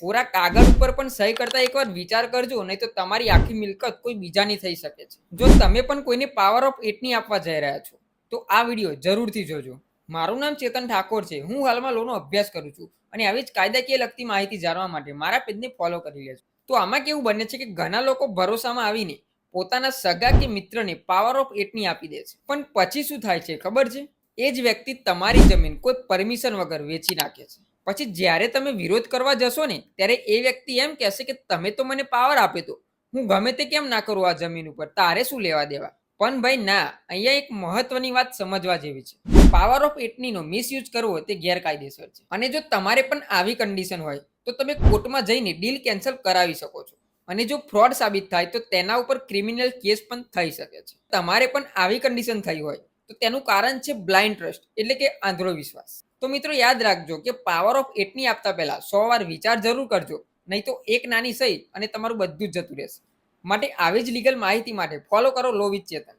કોરા કાગળ ઉપર પણ સહી કરતા એકવાર વિચાર કરજો, નહીં તો તમારી આખી મિલકત કોઈ બીજાની થઈ શકે છે. જો તમે પણ કોઈને પાવર ઓફ એટની આપવા જઈ રહ્યા છો તો આ વિડીયો જરૂરથી જોજો. મારું નામ ચેતન ઠાકોર છે. હું હાલમાં લોનો અભ્યાસ કરું છું અને આવી જ કાયદાકીય લગતી માહિતી જાણવા માટે મારા પેજને ફોલો કરી લેજો. તો આમાં કેવું બને છે કે ઘણા લોકો ભરોસામાં આવીને પોતાના સગા કે મિત્રને પાવર ઓફ એટની આપી દે છે, પણ પછી શું થાય છે ખબર છે? એ જ વ્યક્તિ તમારી જમીન કોઈ પરમિશન વગર વેચી નાખે છે. પછી જ્યારે તમે વિરોધ કરવા જશો ને ત્યારે એ વ્યક્તિ એમ કહેશે કે તમે તો મને પાવર આપ્યો તો, હું ગમે તે કેમ ના કરું આ જમીન ઉપર, તારે શું લેવા દેવા. પણ ભાઈ ના, અહીંયા એક મહત્વની વાત સમજવા જેવી છે. પાવર ઓફ એટનીનો મિસયુઝ કરવો તે ગેરકાયદેસર છે. અને જો તમારે પણ આવી કન્ડિશન હોય તો તમે કોર્ટમાં જઈને ડીલ કેન્સલ કરાવી શકો છો. અને જો ફ્રોડ સાબિત થાય તો તેના ઉપર ક્રિમિનલ કેસ પણ થઈ શકે છે. તમારે પણ આવી કન્ડિશન થઈ હોય તો તેનું કારણ છે બ્લાઇન્ડ ટ્રસ્ટ, એટલે કે આંધળો વિશ્વાસ. તો મિત્રો યાદ રાખજો કે પાવર ઓફ એટની આપતા પહેલા 100 વાર વિચાર જરૂર કરજો, નહીં તો એક નાની સહી અને તમારું બધું જ જતું રહેશે. માટે આવી જ લીગલ માહિતી માટે ફોલો કરો લો વિથ ચેતન.